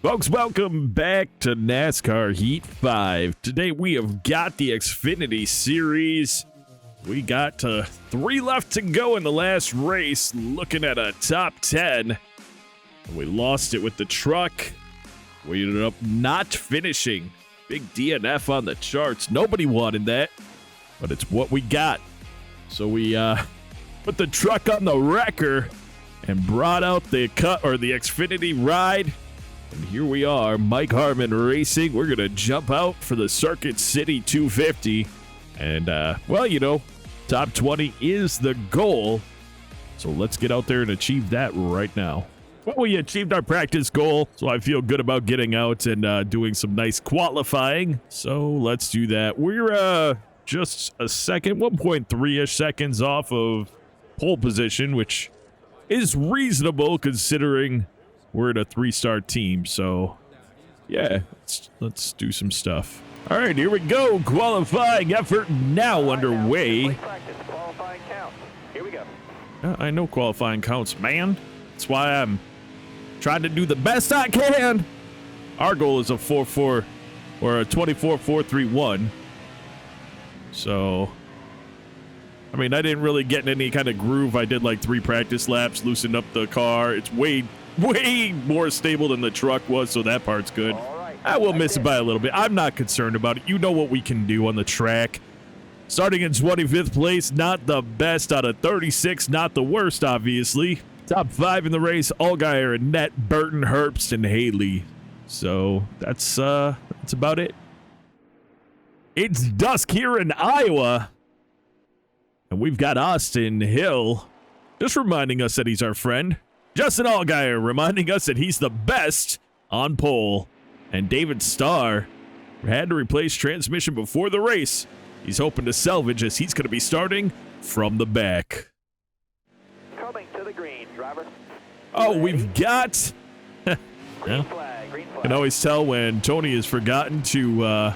Folks, welcome back to NASCAR Heat 5. Today we have got the Xfinity Series. We got 3 left to go in the last race, looking at a top 10. We lost it with the truck. We ended up not finishing. Big DNF on the charts. Nobody wanted that, but it's what we got. So we put the truck on the wrecker and brought out the Xfinity ride. And here we are, Mike Harmon Racing. We're going to jump out for the Circuit City 250. And, well, you know, top 20 is the goal. So let's get out there and achieve that right now. Well, we achieved our practice goal, so I feel good about getting out and doing some nice qualifying. So let's do that. We're just a second, 1.3-ish seconds off of pole position, which is reasonable considering we're in a 3-star team. So yeah, let's do some stuff. All right, here we go. Qualifying effort now underway. Qualifying count. Here we go. I know qualifying counts, man. That's why I'm trying to do the best I can. Our goal is a 4.4 or a 24.431. So, I mean, I didn't really get in any kind of groove. I did like 3 practice laps, loosened up the car. It's way more stable than the truck was, so that part's good. I will miss it by a little bit. I'm not concerned about it. You know what we can do on the track. Starting in 25th place, not the best out of 36, not the worst, obviously. Top 5 in the race, Allgaier, Annette, Burton, Herbst, and Haley. So that's about it. It's dusk here in Iowa. And we've got Austin Hill just reminding us that he's our friend. Justin Allgaier reminding us that he's the best on pole. And David Starr had to replace transmission before the race. He's hoping to salvage as he's going to be starting from the back. Coming to the green, driver. Oh, we've got... Green flag, green flag. You can always tell when Tony has forgotten to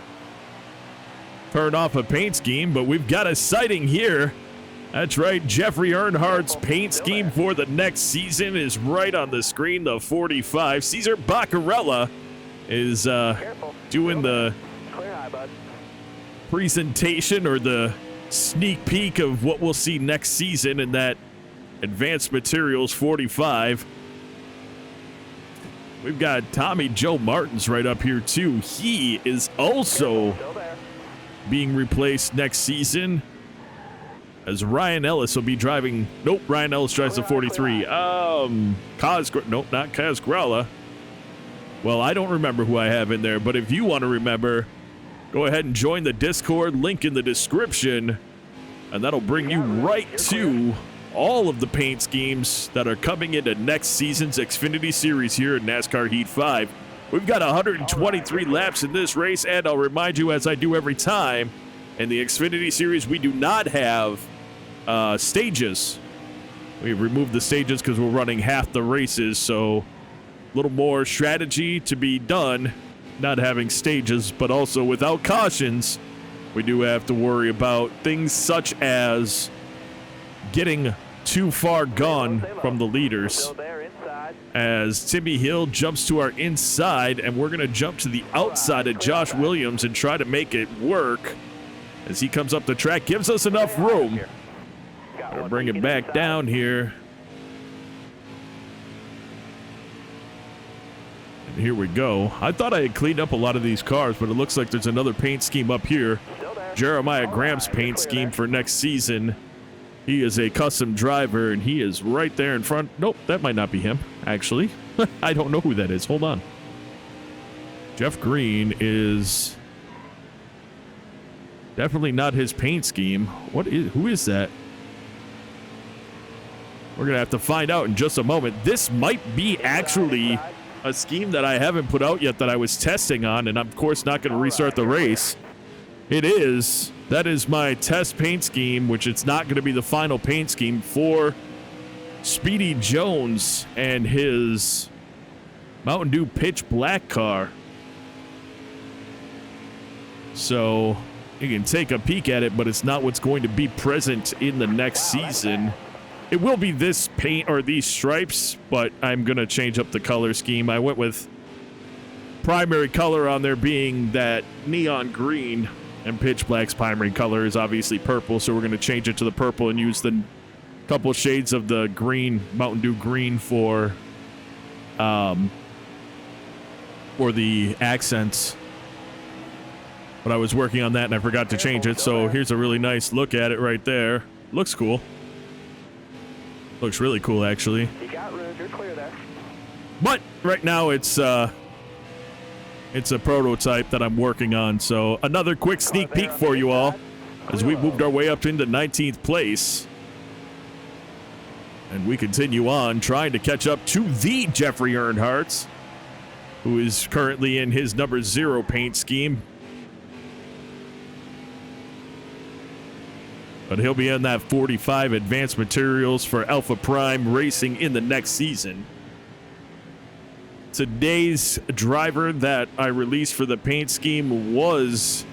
turn off a paint scheme, but we've got a sighting here. That's right, Jeffrey Earnhardt's paint scheme for the next season is right on the screen, the 45. Cesar Baccarella is doing the presentation or the sneak peek of what we'll see next season in that Advanced Materials 45. We've got Tommy Joe Martins right up here too. He is also being replaced next season, as Ryan Ellis will be driving. Nope, Ryan Ellis drives the 43. Nope, not Casgrella. Well, I don't remember who I have in there, but if you want to remember, go ahead and join the Discord, link in the description, and that'll bring you right to all of the paint schemes that are coming into next season's Xfinity Series here in NASCAR Heat 5. We've got 123 laps in this race, and I'll remind you, as I do every time, in the Xfinity Series, we do not have stages. We've removed the stages because we're running half the races, so a little more strategy to be done, not having stages, but also without cautions, we do have to worry about things such as getting too far gone from the leaders. As Timmy Hill jumps to our inside, and we're going to jump to the outside of Josh Williams and try to make it work. As he comes up the track, gives us enough room. Gotta bring it back down here. And here we go. I thought I had cleaned up a lot of these cars, but it looks like there's another paint scheme up here. Jeremiah Graham's paint scheme for next season. He is a custom driver, and he is right there in front. Nope, that might not be him, actually. I don't know who that is. Hold on. Jeff Green is definitely not his paint scheme. Who is that? We're going to have to find out in just a moment. This might be actually a scheme that I haven't put out yet that I was testing on, and I'm, of course, not going to restart the race. It is. That is my test paint scheme, which it's not going to be the final paint scheme for Speedy Jones and his Mountain Dew Pitch Black car. So you can take a peek at it, but it's not what's going to be present in the next season. It will be this paint or these stripes, but I'm going to change up the color scheme. I went with primary color on there being that neon green, and Pitch Black's primary color is obviously purple, so we're going to change it to the purple and use the couple shades of the green, Mountain Dew green for the accents. But I was working on that and I forgot to change it, so here's a really nice look at it right there. Looks cool. Looks really cool, actually. You got room. You're clear there. But right now it's a prototype that I'm working on, so another quick sneak peek for you all as we moved our way up into 19th place. And we continue on trying to catch up to the Jeffrey Earnhardt, who is currently in his number 0 paint scheme. But he'll be in that 45 advanced materials for Alpha Prime Racing in the next season. Today's driver that I released for the paint scheme was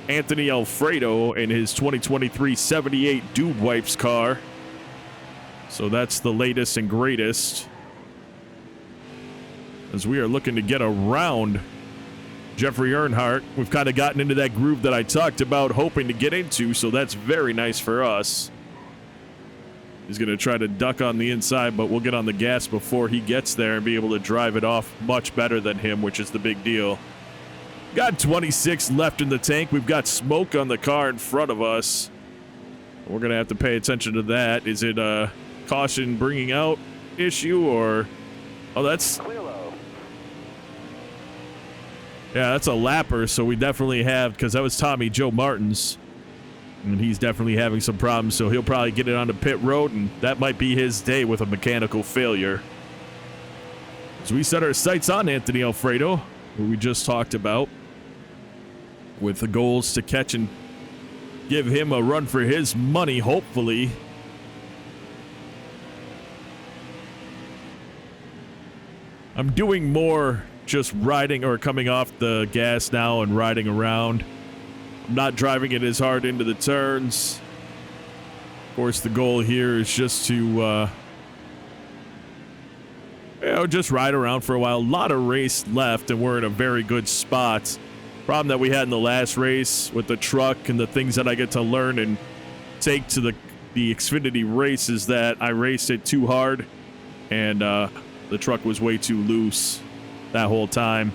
Anthony Alfredo in his 2023 78 Dude Wipes car. So that's the latest and greatest, as we are looking to get around Jeffrey Earnhardt. We've kind of gotten into that groove that I talked about hoping to get into, so that's very nice for us. He's going to try to duck on the inside, but we'll get on the gas before he gets there and be able to drive it off much better than him, which is the big deal. Got 26 left in the tank. We've got smoke on the car in front of us. We're going to have to pay attention to that. Is it a caution bringing out issue, or... Oh, that's... Yeah, that's a lapper, so we definitely have, because that was Tommy Joe Martin's, and he's definitely having some problems, so he'll probably get it onto pit road, and that might be his day with a mechanical failure. So we set our sights on Anthony Alfredo, who we just talked about, with the goals to catch and give him a run for his money, hopefully. I'm doing more just riding or coming off the gas now and riding around. I'm not driving it as hard into the turns. Of course, the goal here is just to just ride around for a while. A lot of race left, and we're in a very good spot. Problem that we had in the last race with the truck and the things that I get to learn and take to the Xfinity race is that I raced it too hard, and the truck was way too loose that whole time.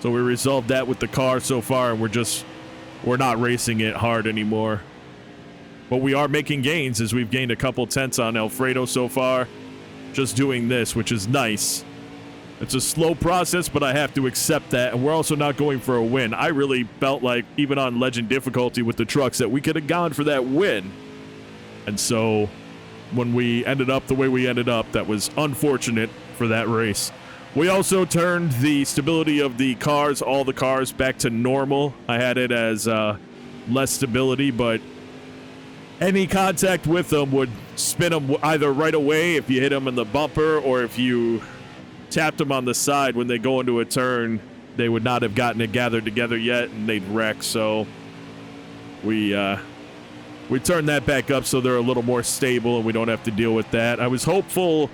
So we resolved that with the car so far, and we're not racing it hard anymore. But we are making gains, as we've gained a couple tenths on Alfredo so far, just doing this, which is nice. It's a slow process, but I have to accept that, and we're also not going for a win. I really felt like, even on Legend difficulty with the trucks, that we could have gone for that win. And so when we ended up the way we ended up, that was unfortunate for that race. We also turned the stability of the cars, all the cars, back to normal. I had it as less stability, but any contact with them would spin them either right away if you hit them in the bumper, or if you tapped them on the side when they go into a turn, they would not have gotten it gathered together yet, and they'd wreck. So we turned that back up so they're a little more stable and we don't have to deal with that. I was hopeful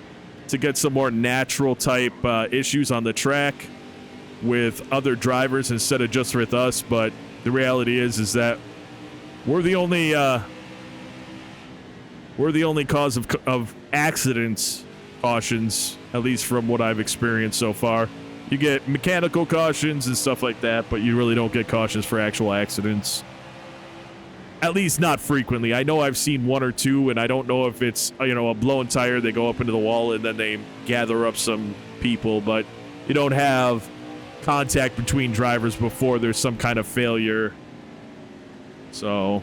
to get some more natural type issues on the track with other drivers instead of just with us, but the reality is that we're the only cause of accidents, cautions, at least from what I've experienced so far. You get mechanical cautions and stuff like that, but you really don't get cautions for actual accidents. At least not frequently. I know I've seen one or two, and I don't know if it's, a blown tire, they go up into the wall and then they gather up some people, but you don't have contact between drivers before there's some kind of failure. So,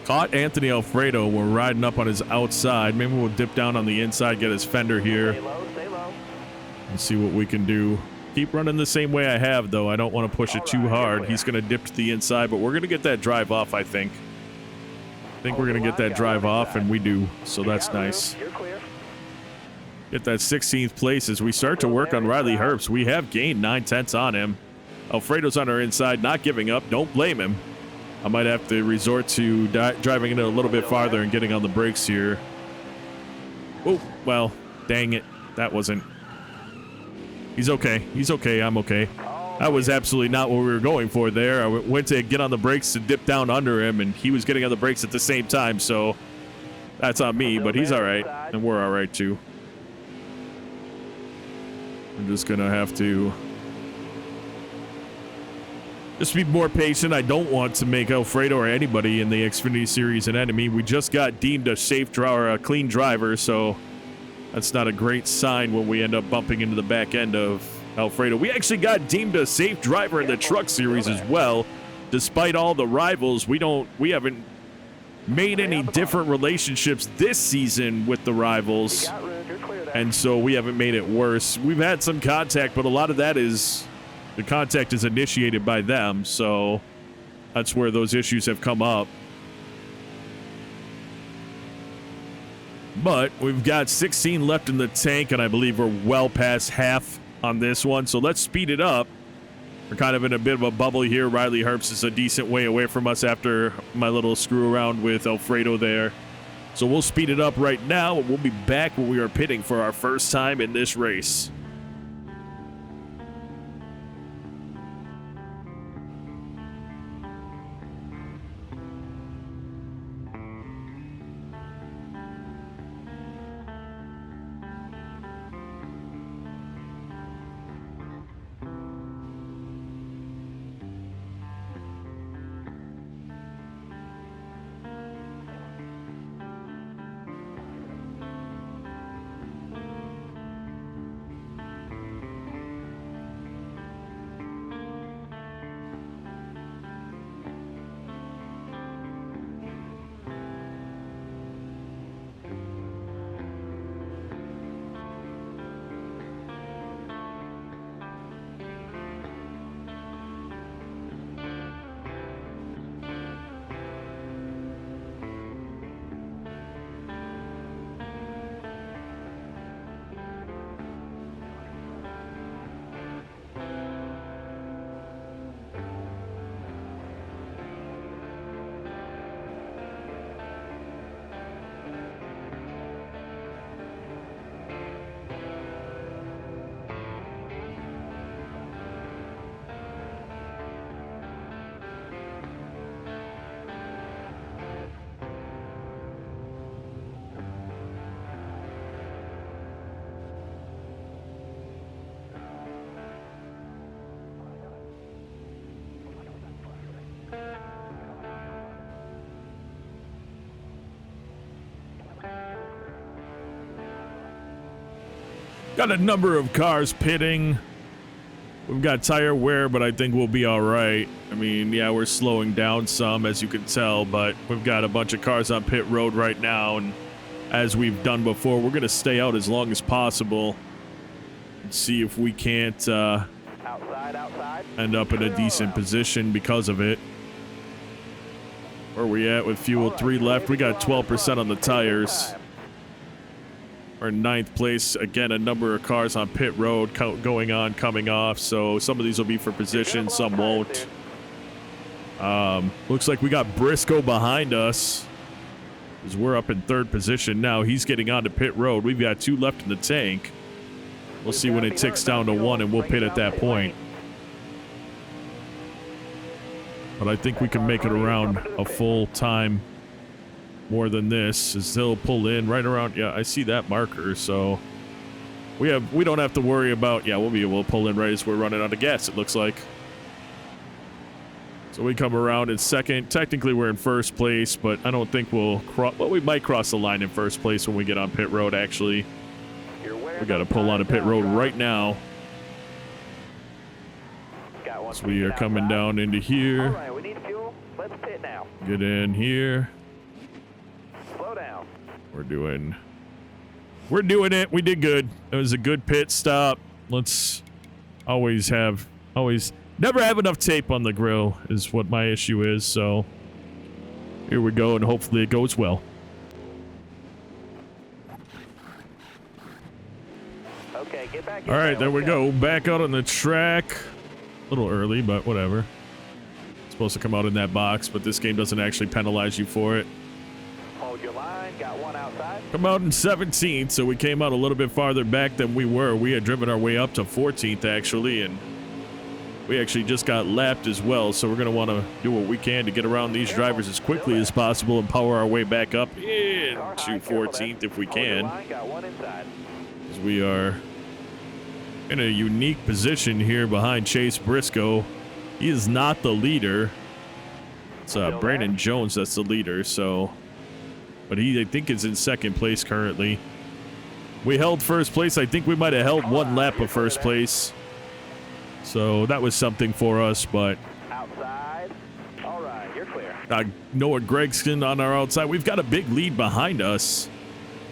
caught Anthony Alfredo. We're riding up on his outside. Maybe we'll dip down on the inside, get his fender here, Stay low. and see what we can do. Keep running the same way I have, though. I don't want to push it too hard. He's going to dip to the inside, but we're going to get that drive off, I think. I think we're going to get that drive off, and we do, so that's nice. You're clear. Get that 16th place as we start to work on Riley Herbst. We have gained 9 tenths on him. Alfredo's on our inside, not giving up. Don't blame him. I might have to resort to driving it a little bit farther and getting on the brakes here. Oh, well, dang it. That wasn't He's okay. He's okay. I'm okay. That was absolutely not what we were going for there. I went to get on the brakes to dip down under him, and he was getting on the brakes at the same time, so that's on me, but he's all right, and we're all right, too. I'm just going to have to just be more patient. I don't want to make Alfredo or anybody in the Xfinity Series an enemy. We just got deemed a safe driver, a clean driver, so that's not a great sign when we end up bumping into the back end of Alfredo. We actually got deemed a safe driver in the Truck Series as well. Despite all the rivals, we haven't made any different relationships this season with the rivals, and so we haven't made it worse. We've had some contact, but a lot of that is the contact is initiated by them, so that's where those issues have come up. But we've got 16 left in the tank, and I believe we're well past half on this one, so let's speed it up. We're kind of in a bit of a bubble here. Riley Herbst is a decent way away from us after my little screw around with Alfredo there. So we'll speed it up right now, and we'll be back when we are pitting for our first time in this race. Got a number of cars pitting. We've got tire wear, but I think we'll be all right. I mean, yeah, we're slowing down some, as you can tell, but we've got a bunch of cars on pit road right now, and as we've done before, we're going to stay out as long as possible and see if we can't end up in a decent position because of it. Where are we at with fuel? 3 left. We got 12% on the tires. We're in 9th place. Again, a number of cars on pit road going on, coming off. So some of these will be for position, some won't. Looks like we got Briscoe behind us, because we're up in 3rd position now. He's getting onto pit road. We've got 2 left in the tank. We'll see when it ticks down to 1, and we'll pit at that point. But I think we can make it around a full time more than this, as they'll pull in right around. Yeah, I see that marker, so we don't have to worry about. Yeah, we'll be able to pull in right as we're running out of gas, it looks like. So we come around in 2nd. Technically we're in 1st place, but I don't think we'll cross. Well, we might cross the line in 1st place when we get on pit road. Actually, we got to pull on a pit road right now. So we are coming down into here. All right, we need fuel. Let's pit now. Get in here. Slow down. We're doing it. We did good. It was a good pit stop. Let's never have enough tape on the grill is what my issue is. So here we go, and hopefully it goes well. Okay, get back. All right, there we go. Back out on the track. A little early, but whatever. It's supposed to come out in that box, but this game doesn't actually penalize you for it. Hold your line. Got one outside. Come out in 17th, so we came out a little bit farther back than we were. We had driven our way up to 14th, actually, and we actually just got lapped as well, so we're going to want to do what we can to get around these drivers as quickly as possible and power our way back up into 14th if we can. Got one inside. As we are in a unique position here behind Chase Briscoe. He is not the leader. It's Brandon Jones that's the leader, so... But he, I think, is in second place currently. We held first place. I think we might have held one lap of first place. So that was something for us, but... Outside. All right, you're clear. Noah Gregson on our outside. We've got a big lead behind us.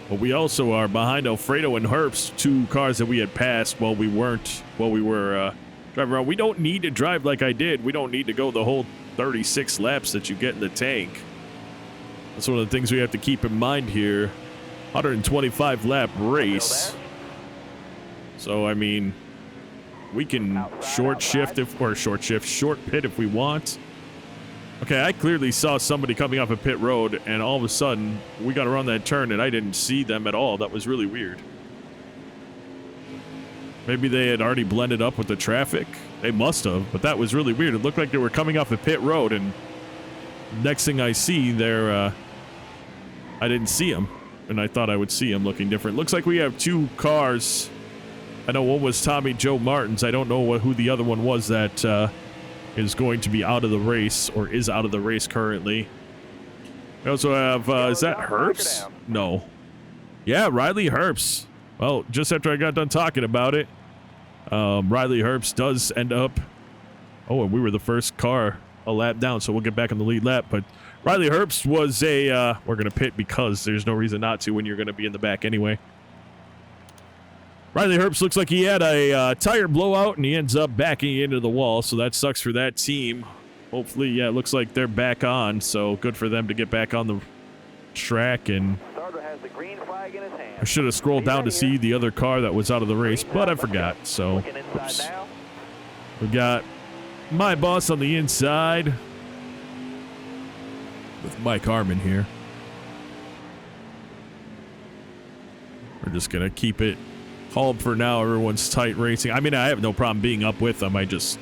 But we also are behind Alfredo and Herbst, two cars that we had passed while we were driving around. We don't need to drive like I did. We don't need to go the whole 36 laps that you get in the tank. That's one of the things we have to keep in mind here. 125 lap race. So, I mean, we can short pit if we want. Okay, I clearly saw somebody coming off a pit road, and all of a sudden, we got around that turn, and I didn't see them at all. That was really weird. Maybe they had already blended up with the traffic. They must have, but that was really weird. It looked like they were coming off a pit road, and next thing I see, I didn't see them, and I thought I would see them looking different. Looks like we have two cars. I know one was Tommy Joe Martins. I don't know who the other one was that... is going to be out of the race, or is out of the race currently. We also have, is that Herbst? No. Yeah, Riley Herbst. Well, just after I got done talking about it, Riley Herbst does end up... Oh, and we were the first car a lap down, so we'll get back on the lead lap. But Riley Herbst was a... we're going to pit because there's no reason not to when you're going to be in the back anyway. Riley Herbst looks like he had a tire blowout, and he ends up backing into the wall, so that sucks for that team. Hopefully, yeah, it looks like they're back on, so good for them to get back on the track. And Starter has the green flag in his hand. I should have scrolled down to see the other car that was out of the race, but I forgot, so oops. We got my boss on the inside with Mike Harmon here. We're just going to keep it calm for now. Everyone's tight racing. I mean, I have no problem being up with them. I just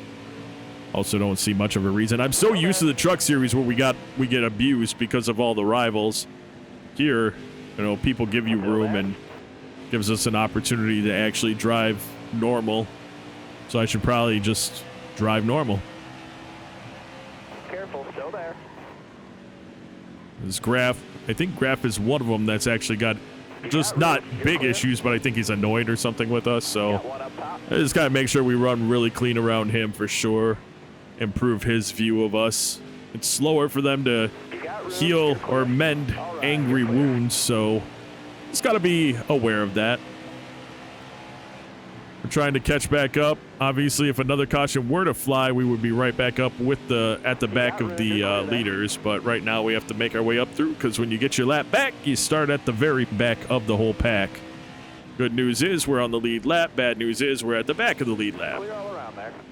also don't see much of a reason. I'm so used to the truck series where we get abused because of all the rivals. Here, you know, people give you room and gives us an opportunity to actually drive normal. So I should probably just drive normal. Careful, still there. This Graf, I think Graf is one of them that's actually got just not big issues, but I think he's annoyed or something with us, so I just gotta make sure we run really clean around him for sure. Improve his view of us. It's slower for them to heal or mend angry wounds, so just gotta be aware of that. We're trying to catch back up. Obviously, if another caution were to fly, we would be right back up with at the back of the leaders. But right now, we have to make our way up through, because when you get your lap back, you start at the very back of the whole pack. Good news is we're on the lead lap. Bad news is we're at the back of the lead lap.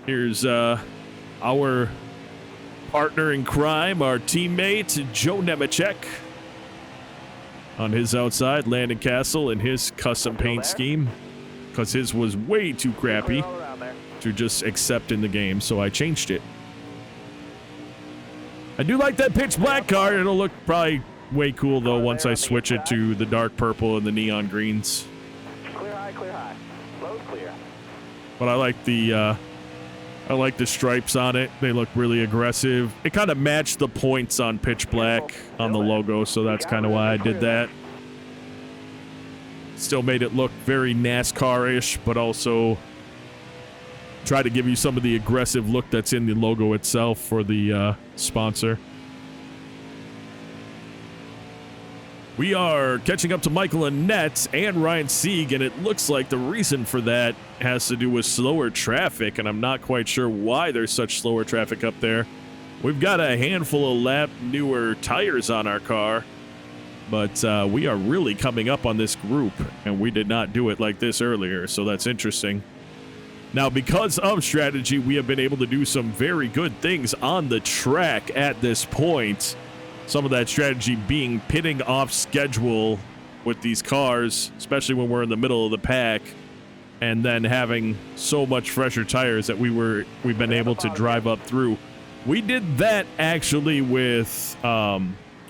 Here's our partner in crime, our teammate, Joe Nemechek. On his outside, Landon Castle and his custom paint scheme, because his was way too crappy to just accept in the game, so I changed it. I do like that pitch black car. It'll look probably way cool, though, once I switch it to the dark purple and the neon greens. Clear high. Slow's clear. But I like the stripes on it. They look really aggressive. It kind of matched the points on pitch black on the logo, so that's kind of why I did that. Still made it look very NASCAR-ish, but also try to give you some of the aggressive look that's in the logo itself for the sponsor. We are catching up to Michael Annette and Ryan Sieg, and it looks like the reason for that has to do with slower traffic, and I'm not quite sure why there's such slower traffic up there. We've got a handful of lap newer tires on our car, but we are really coming up on this group, and we did not do it like this earlier, so that's interesting. Now, because of strategy, we have been able to do some very good things on the track at this point. some of that strategy being pitting off schedule with these cars, especially when we're in the middle of the pack, and then having so much fresher tires that we've been able to drive up through. We did that actually with, oh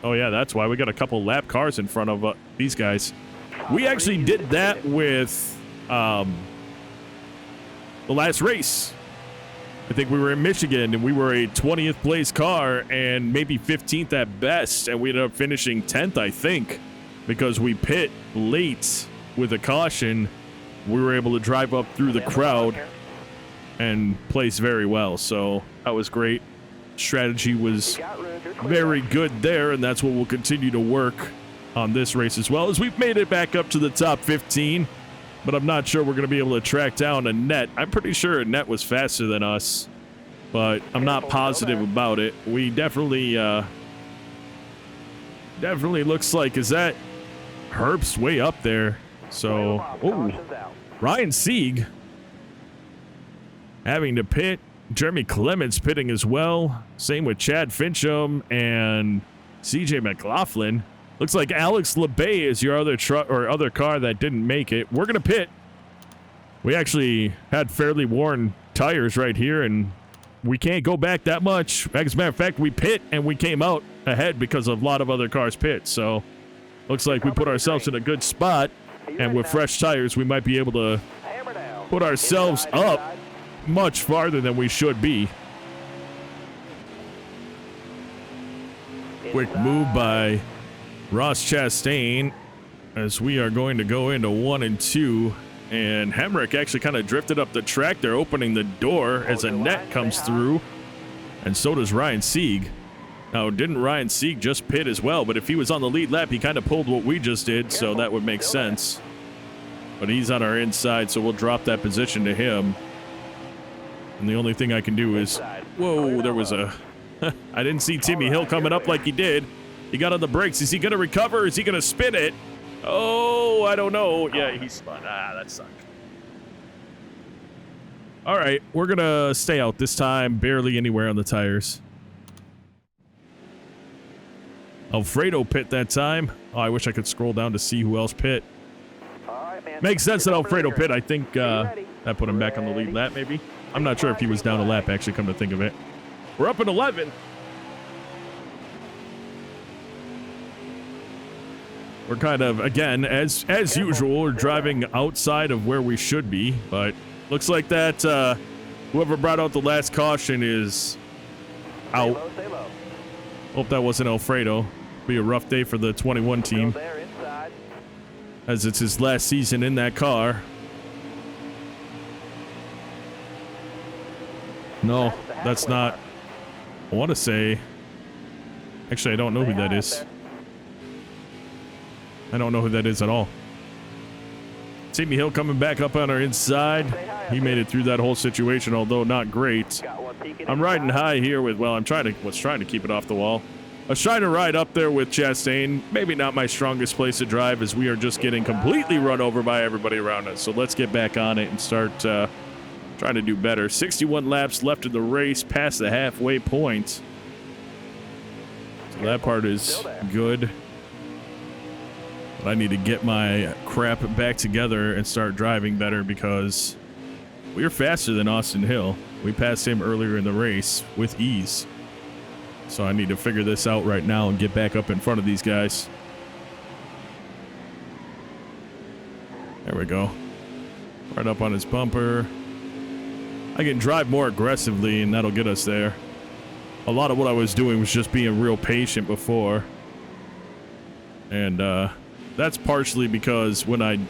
yeah, that's why we got a couple lap cars in front of these guys. We actually did that with the last race. I think we were in Michigan, and we were a 20th place car and maybe 15th at best, and we ended up finishing 10th, I think, because we pit late with a caution. We were able to drive up through the crowd and place very well, so that was great. Strategy was very good there, and that's what we'll continue to work on this race as well, as we've made it back up to the top 15, but I'm not sure we're going to be able to track down a net. I'm pretty sure a net was faster than us, but I'm not positive about it. We definitely looks like, is that Herbst way up there? So, ooh, Ryan Sieg having to pit. Jeremy Clements pitting as well. Same with Chad Fincham and CJ McLaughlin. Looks like Alex LeBay is your other truck or other car that didn't make it. We're going to pit. We actually had fairly worn tires right here, and we can't go back that much. As a matter of fact, we pit, and we came out ahead because of a lot of other cars pit. So, looks like we put ourselves in a good spot, and with fresh tires, we might be able to put ourselves up much farther than we should be. Quick move by Ross Chastain as we are going to go into 1 and 2, and Hemrick actually kind of drifted up the track there, opening the door as a net comes through, and so does Ryan Sieg. Now, didn't Ryan Sieg just pit as well? But if he was on the lead lap, he kind of pulled what we just did, so that would make sense. But he's on our inside, so we'll drop that position to him. And the only thing I can do is, whoa, there was a, I didn't see Timmy Hill coming up like he did. He got on the brakes. Is he going to recover? Is he going to spin it? Oh, I don't know. Yeah, he spun. That sucked. All right, we're going to stay out this time. Barely anywhere on the tires. Alfredo pit that time. Oh, I wish I could scroll down to see who else pit. Makes sense that Alfredo pit. I think that put him back on the lead lap, maybe. I'm not sure if he was down a lap, actually, come to think of it. We're up in 11. We're kind of, again, as usual, we're driving outside of where we should be, but looks like that whoever brought out the last caution is out. Hope that wasn't Alfredo. Be a rough day for the 21 team, as it's his last season in that car. No, that's not. I want to say. Actually, I don't know who that is. I don't know who that is at all. Timmy Hill coming back up on our inside. He made it through that whole situation, although not great. I'm riding high here with, well, was trying to keep it off the wall. I was trying to ride up there with Chastain. Maybe not my strongest place to drive, as we are just getting completely run over by everybody around us. So let's get back on it and start trying to do better. 61 laps left in the race, past the halfway point. So that part is good. But I need to get my crap back together and start driving better, because we are faster than Austin Hill. We passed him earlier in the race with ease. So I need to figure this out right now and get back up in front of these guys. There we go. Right up on his bumper. I can drive more aggressively, and that'll get us there. A lot of what I was doing was just being real patient before. And that's partially because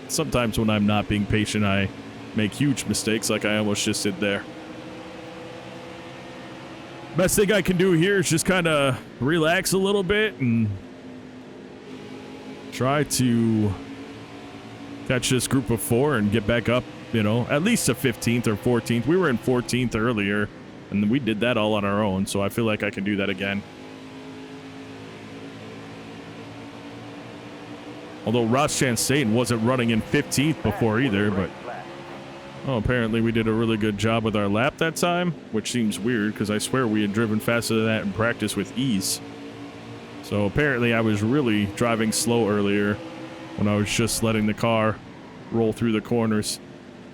sometimes when I'm not being patient, I make huge mistakes like I almost just did there. Best thing I can do here is just kind of relax a little bit and try to catch this group of 4 and get back up, at least to 15th or 14th. We were in 14th earlier, and we did that all on our own, so I feel like I can do that again. Although Ross Chastain wasn't running in 15th before either, but apparently we did a really good job with our lap that time, which seems weird because I swear we had driven faster than that in practice with ease. So So apparently I was really driving slow earlier when I was just letting the car roll through the corners.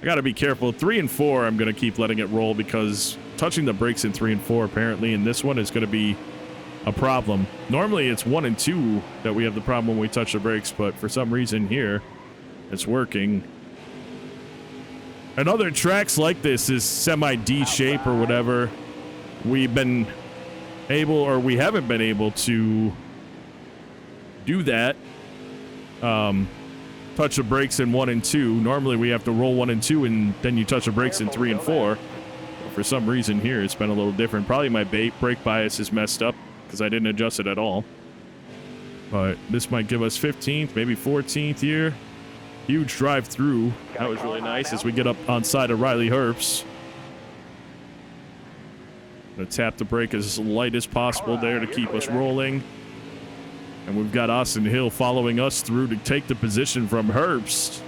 I gotta be careful. 3 and 4, I'm gonna keep letting it roll because touching the brakes in 3 and 4 apparently in this one is gonna be a problem. Normally it's 1 and 2 that we have the problem when we touch the brakes, but for some reason here it's working. And other tracks like this is semi-D shape or whatever. We've been able, or we haven't been able to do that. Touch the brakes in 1 and 2. Normally we have to roll 1 and 2 and then you touch the brakes in 3 and 4. But for some reason here it's been a little different. Probably my brake bias is messed up because I didn't adjust it at all. But this might give us 15th, maybe 14th here. Huge drive through. That was really nice as we get up on side of Riley Herbst. Gonna tap the brake as light as possible there to keep us rolling. And we've got Austin Hill following us through to take the position from Herbst.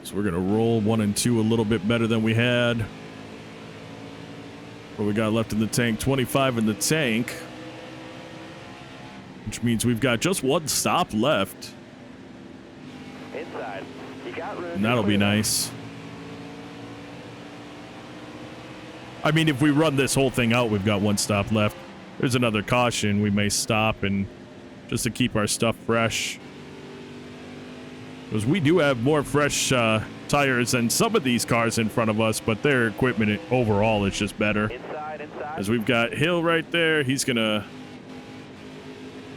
So we're gonna roll 1 and 2 a little bit better than we had. What we got left in the tank, 25 in the tank. Which means we've got just 1 stop left. Inside. You got room. And that'll be nice. I mean, if we run this whole thing out, we've got 1 stop left. There's another caution. We may stop and just to keep our stuff fresh. Because we do have more fresh tires than some of these cars in front of us, but their equipment overall is just better. Inside. As we've got Hill right there. He's going to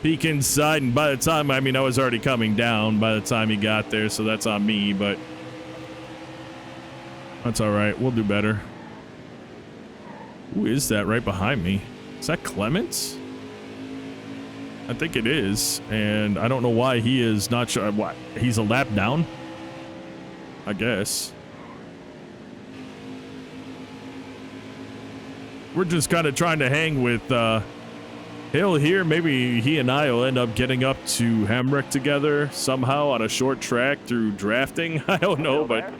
peek inside, and by the time, I mean, I was already coming down by the time he got there, so that's on me, but that's all right. We'll do better. Who is that right behind me? Is that Clements? I think it is, and I don't know why he is not sure. What? He's a lap down? I guess. We're just kind of trying to hang with Hill here. Maybe he and I will end up getting up to Hemrick together somehow on a short track through drafting. I don't know, but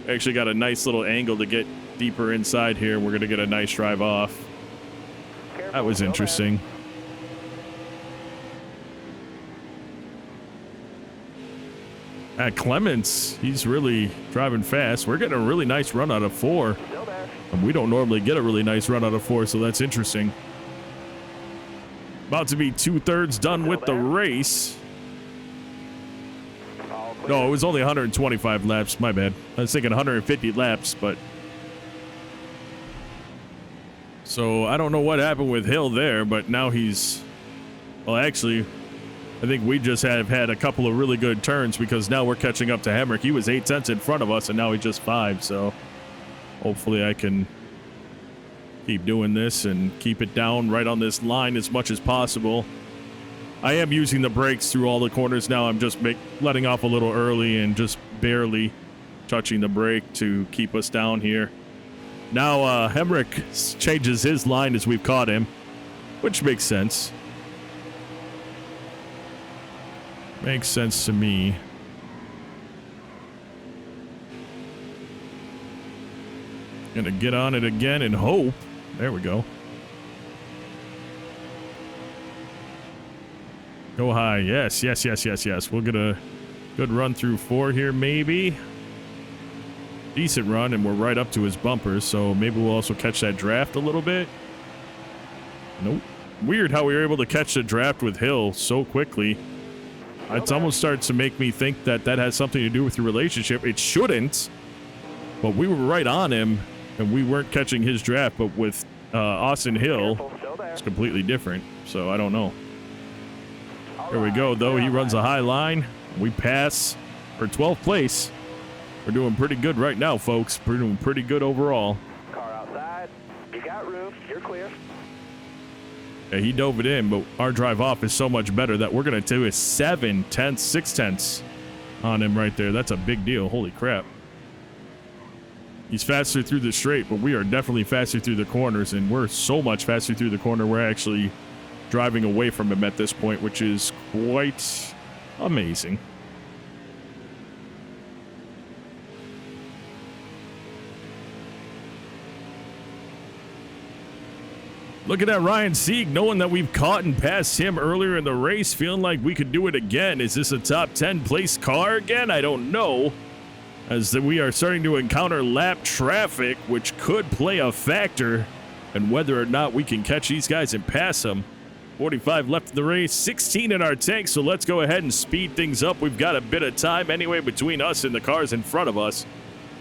actually got a nice little angle to get deeper inside here. We're going to get a nice drive off. That was interesting. At Clements, he's really driving fast. We're getting a really nice run out of 4. And we don't normally get a really nice run out of 4, so that's interesting. About to be 2/3 done with the race. No, it was only 125 laps. My bad. I was thinking 150 laps, but... So, I don't know what happened with Hill there, but now he's... Well, actually, I think we just have had a couple of really good turns because now we're catching up to Hemrick. He was 0.8 in front of us, and now he's just 5, so... Hopefully I can keep doing this and keep it down right on this line as much as possible. I am using the brakes through all the corners now. I'm just letting off a little early and just barely touching the brake to keep us down here. Now Hemrick changes his line as we've caught him, which makes sense. Makes sense to me. Gonna get on it again and hope. There we go. Go high. Yes, yes, yes, yes, yes. We'll get a good run through 4 here, maybe. Decent run, and we're right up to his bumpers, so maybe we'll also catch that draft a little bit. Nope. Weird how we were able to catch the draft with Hill so quickly. It almost starts to make me think that that has something to do with your relationship. It shouldn't, but we were right on him, and we weren't catching his draft. But with Austin Hill, it's completely different, so I don't know. There we go, though. He runs a high line. We pass for 12th place. We're doing pretty good right now, folks. We're doing pretty good overall. Car outside. You got room. You're clear. Yeah, he dove it in, but our drive off is so much better that we're going to do a 7/10, 6/10 on him right there. That's a big deal. Holy crap. He's faster through the straight, but we are definitely faster through the corners, and we're so much faster through the corner, we're actually driving away from him at this point, which is quite amazing. Look at that Ryan Sieg, knowing that we've caught and passed him earlier in the race, feeling like we could do it again. Is this a top 10 place car again? I don't know. As we are starting to encounter lap traffic, which could play a factor in whether or not we can catch these guys and pass them. 45 left in the race, 16 in our tank, so let's go ahead and speed things up. We've got a bit of time anyway between us and the cars in front of us.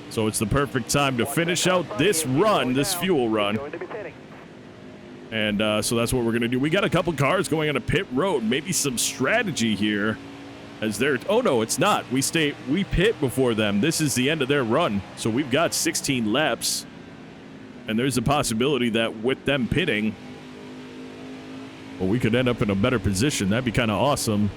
So it's the perfect time to finish out this run, this fuel run. And so that's what we're going to do. We got a couple cars going on a pit road. Maybe some strategy here as they're... Oh, no, it's not. We pit before them. This is the end of their run. So we've got 16 laps. And there's a possibility that with them pitting, well, we could end up in a better position. That'd be kind of awesome.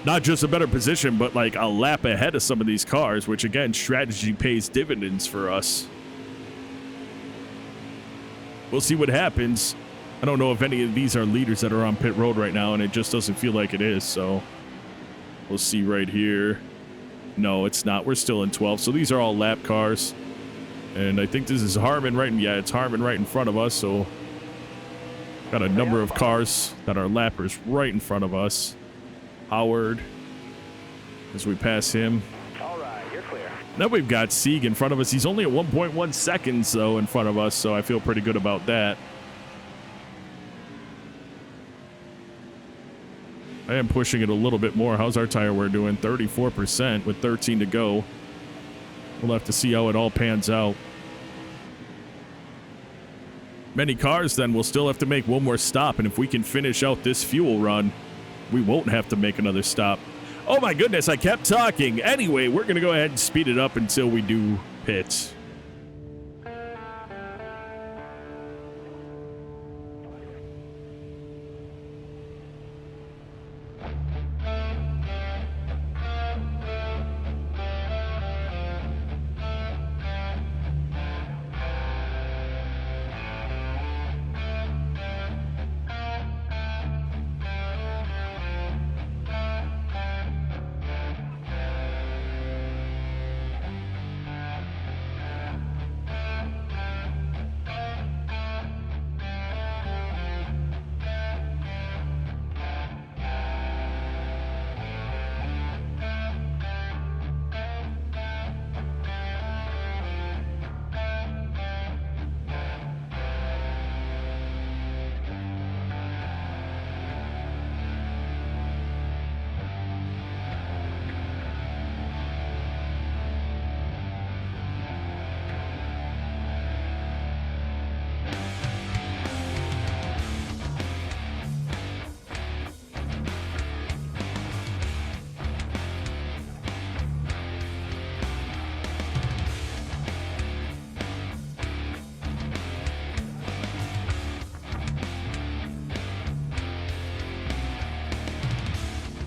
Not just a better position, but like a lap ahead of some of these cars, which again, strategy pays dividends for us. We'll see what happens. I don't know if any of these are leaders that are on pit road right now, and it just doesn't feel like it is, so we'll see right here. No, it's not. We're still in 12, so these are all lap cars. And I think this is Harmon right in, yeah, it's Harmon right in front of us, so got a number of cars that are lappers right in front of us. Howard, as we pass him. All right, you're clear. Then we've got Sieg in front of us. He's only at 1.1 seconds, though, in front of us, so I feel pretty good about that. I am pushing it a little bit more. How's our tire wear doing? 34% with 13 to go. We'll have to see how it all pans out. Many cars, then, will still have to make one more stop, and if we can finish out this fuel run, we won't have to make another stop. Oh my goodness, I kept talking. Anyway, we're going to go ahead and speed it up until we do pit.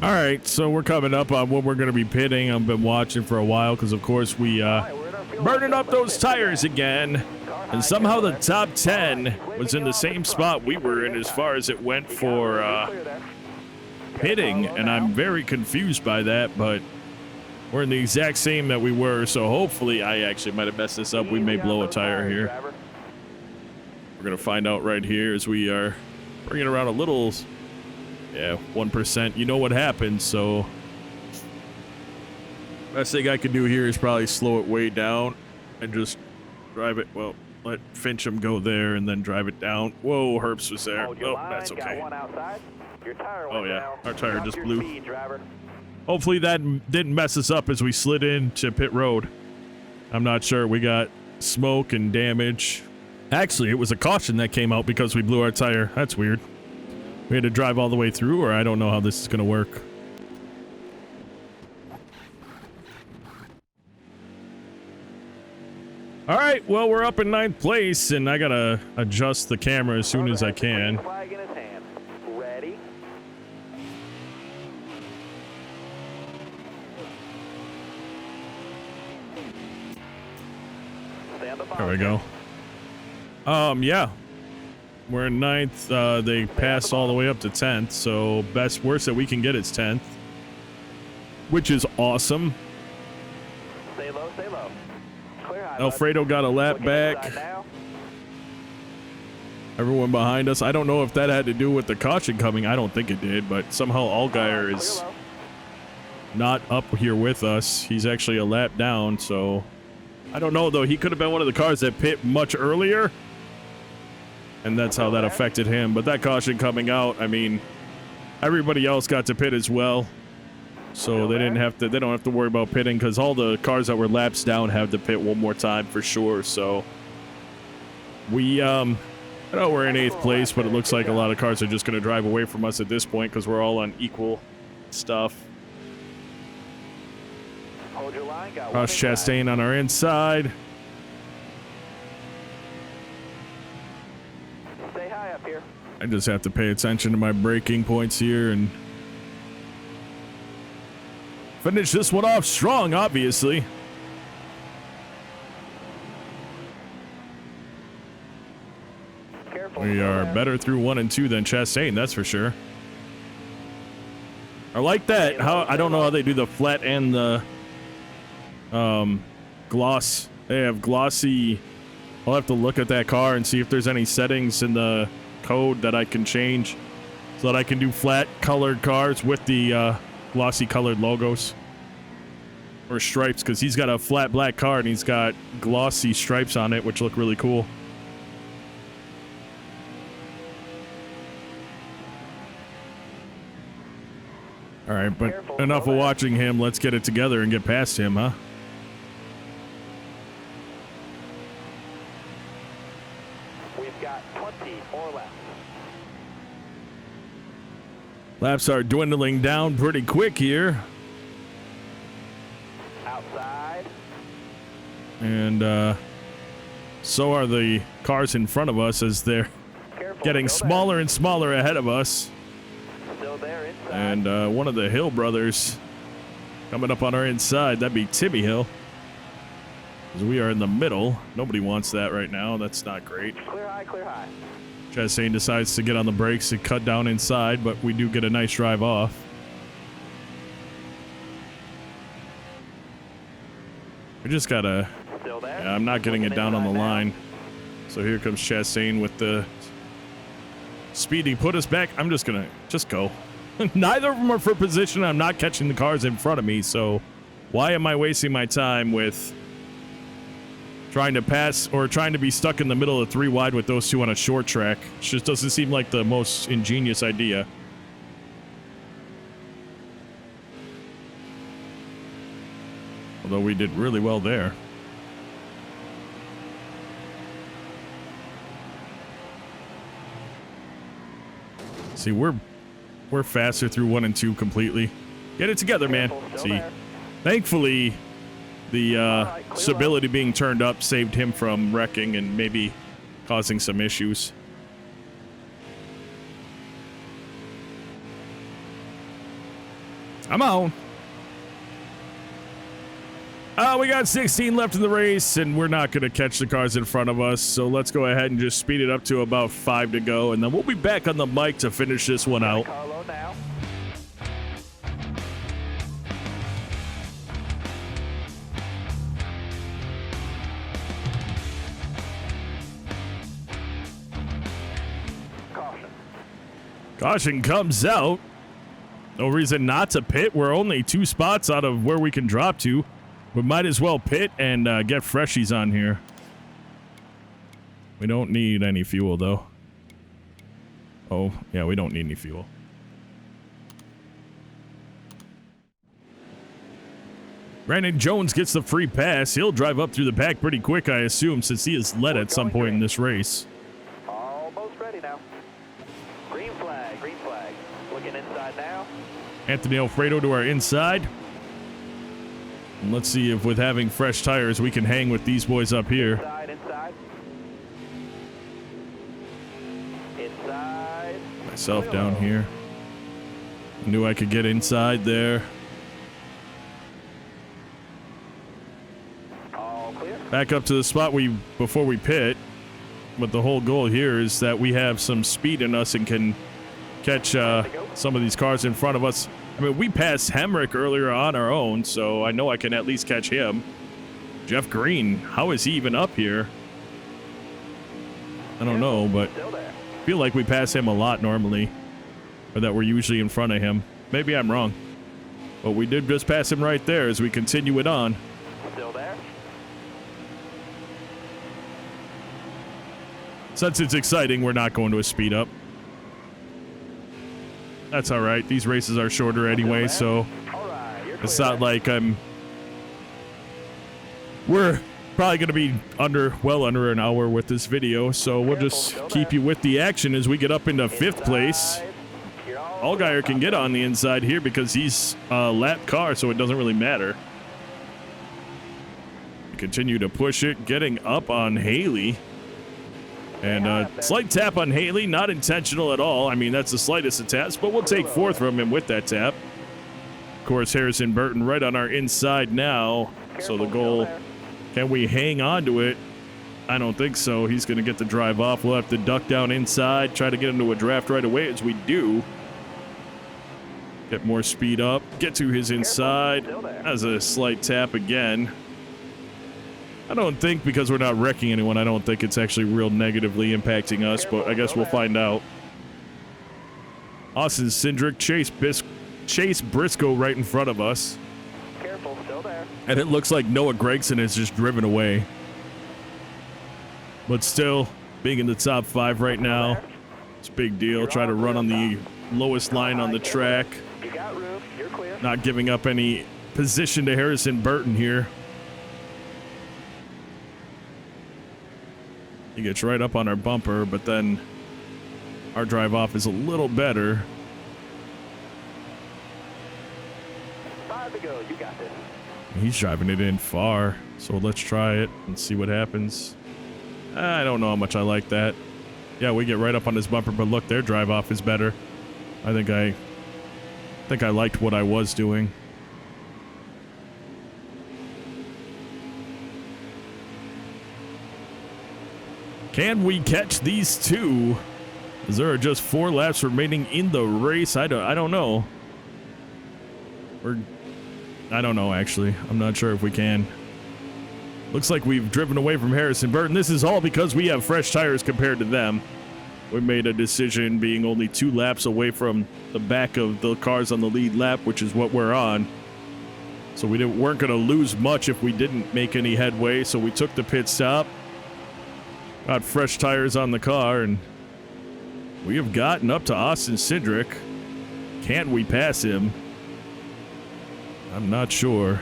All right, so we're coming up on what we're going to be pitting. I've been watching for a while because, of course, we burning up those tires again. And somehow the top 10 was in the same spot we were in as far as it went for pitting. And I'm very confused by that, but we're in the exact same that we were. So hopefully, I actually might have messed this up. We may blow a tire here. We're going to find out right here as we are bringing around a little... Yeah, 1%. You know what happens, so best thing I could do here is probably slow it way down and just drive it. Well, let Fincham go there and then drive it down. Whoa, Herbst was there. Oh, that's okay. Oh, yeah, our tire just blew. Hopefully that didn't mess us up as we slid into pit road. I'm not sure. We got smoke and damage. Actually, it was a caution that came out because we blew our tire. That's weird. We had to drive all the way through, or I don't know how this is going to work. All right, well, we're up in 9th place, and I got to adjust the camera as soon as I can. Ready? There we go. Yeah. We're in 9th. They passed all the way up to 10th, so worst that we can get is 10th, which is awesome. Stay low, stay low. Clear high, Alfredo got a lap back. Everyone behind us. I don't know if that had to do with the caution coming. I don't think it did, but somehow Allgaier is not up here with us. He's actually a lap down, so I don't know, though. He could have been one of the cars that pit much earlier, and that's how that affected him. But that caution coming out, I mean, everybody else got to pit as well, so they don't have to worry about pitting, because all the cars that were laps down have to pit one more time for sure. So we I know we're in 8th place, but it looks like a lot of cars are just going to drive away from us at this point because we're all on equal stuff. Hold your line, got Ross Chastain on our inside. Stay high up here. I just have to pay attention to my braking points here and finish this one off strong, obviously. Careful. We are better through 1 and 2 than Chastain, that's for sure. I like that. I don't know how they do the flat and the gloss. They have glossy. I'll have to look at that car and see if there's any settings in the code that I can change so that I can do flat colored cars with the glossy colored logos or stripes, because he's got a flat black car and he's got glossy stripes on it, which look really cool. All right, but enough of watching him. Let's get it together and get past him, huh? We've got 20 more laps. Laps are dwindling down pretty quick here. Outside. And so are the cars in front of us as they're getting smaller and smaller ahead of us. Still there inside. And one of the Hill brothers coming up on our inside. That'd be Timmy Hill. Because we are in the middle. Nobody wants that right now. That's not great. Clear high, clear high. Chastain decides to get on the brakes to cut down inside, but we do get a nice drive off. We just gotta... Still there. Yeah, I'm not getting it down on the line. So here comes Chastain with the speed. He put us back. I'm just gonna go. Neither of them are for position. I'm not catching the cars in front of me, so why am I wasting my time with trying to pass or trying to be stuck in the middle of 3 wide with those two on a short track? It just doesn't seem like the most ingenious idea. Although we did really well there. See, we're faster through 1 and 2 completely. Get it together, man. See, thankfully, the stability being turned up saved him from wrecking and maybe causing some issues. I'm on. We got 16 left in the race, and we're not going to catch the cars in front of us, so let's go ahead and just speed it up to about 5 to go, and then we'll be back on the mic to finish this one out. Carlo now. Caution. Caution comes out. No reason not to pit. We're only 2 spots out of where we can drop to. We might as well pit and get freshies on here. We don't need any fuel, though. Oh, yeah, we don't need any fuel. Brandon Jones gets the free pass. He'll drive up through the back pretty quick, I assume, since he has led at some point in this race. Almost ready now. Green flag, green flag. Looking inside now. Anthony Alfredo to our inside. And let's see if with having fresh tires, we can hang with these boys up here. Inside. Inside. Myself down here. I knew I could get inside there. All clear. Back up to the spot before we pit. But the whole goal here is that we have some speed in us and can catch some of these cars in front of us. I mean, we passed Hemrick earlier on our own, so I know I can at least catch him. Jeff Green, how is he even up here? I don't know, but Still there. I feel like we pass him a lot normally, or that we're usually in front of him. Maybe I'm wrong, but we did just pass him right there as we continue it on. Still there. Since it's exciting, we're not going to a speed up. That's all right. These races are shorter anyway, so All right. You're it's clear not there. like we're probably going to be well under an hour with this video, so we'll just keep you with the action as we get up into 5th place. Inside. You're all Allgaier can get on the inside here because he's a lap car, so it doesn't really matter. Continue to push it, getting up on Haley. And a slight tap on Haley, not intentional at all. I mean, that's the slightest of taps, but we'll take 4th from him with that tap. Of course, Harrison Burton right on our inside now. So the goal, can we hang on to it? I don't think so. He's going to get the drive off. We'll have to duck down inside, try to get into a draft right away as we do. Get more speed up, get to his inside. As a slight tap again. I don't think, because we're not wrecking anyone, I don't think it's actually real negatively impacting us, but I guess we'll find out. Austin Cindric, Chase Briscoe right in front of us. Careful, still there. And it looks like Noah Gragson has just driven away. But still, being in the top 5 right now, it's a big deal. Try to run on the lowest line on the track. You got room. You're clear. Not giving up any position to Harrison Burton here. He gets right up on our bumper, but then our drive off is a little better. 5 to go. You got this. He's driving it in far, so let's try it and see what happens. I don't know how much I like that. Yeah, we get right up on his bumper, but look, their drive off is better. I think I liked what I was doing. Can we catch these two? As there are just 4 laps remaining in the race. I don't know. I don't know, actually. I'm not sure if we can. Looks like we've driven away from Harrison Burton. This is all because we have fresh tires compared to them. We made a decision being only 2 laps away from the back of the cars on the lead lap, which is what we're on. So we weren't going to lose much if we didn't make any headway, so we took the pit stop. Got fresh tires on the car, and we have gotten up to Austin Cindric. Can we pass him? I'm not sure.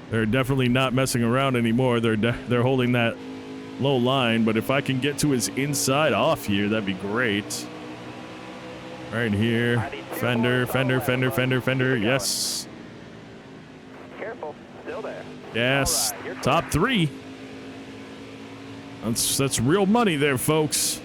They're definitely not messing around anymore. They're holding that low line, but if I can get to his inside off here, that'd be great. Right here. Fender. Yes. Careful, still there. Yes. All right, you're Top 3. That's real money there, folks.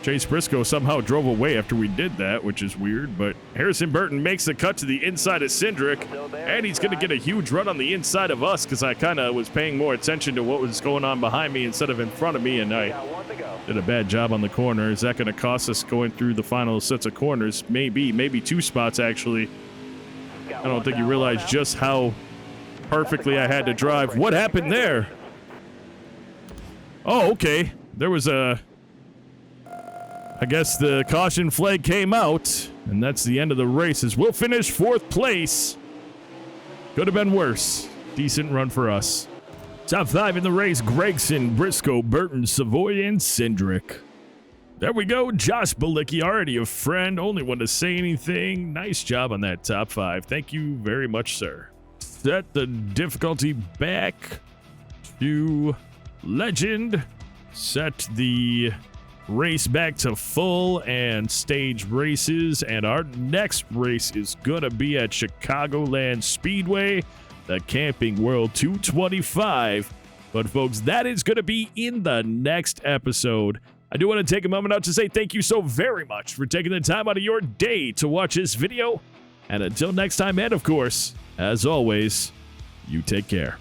Chase Briscoe somehow drove away after we did that, which is weird, but Harrison Burton makes the cut to the inside of Cindric, and he's going to get a huge run on the inside of us because I kind of was paying more attention to what was going on behind me instead of in front of me, and I got 1 to go. did a bad job on the corner. Is that going to cost us going through the final sets of corners? Maybe 2 spots, actually. Got I don't 1 think you down, realize 1 out. just how perfectly I had to drive. What happened there? Oh, okay. There was I guess the caution flag came out, and that's the end of the race as we'll finish 4th place. Could have been worse. Decent run for us. Top 5 in the race, Gragson, Briscoe, Burton, Savoy, and Cindric. There we go. Josh Balicki, already a friend. Only one to say anything. Nice job on that top 5. Thank you very much, sir. Set the difficulty back to legend. Set the race back to full and stage races, and our next race is gonna be at Chicagoland Speedway, the Camping World 225. But folks, that is gonna be in the next episode. I do want to take a moment out to say thank you so very much for taking the time out of your day to watch this video, and until next time, and of course, as always, you take care.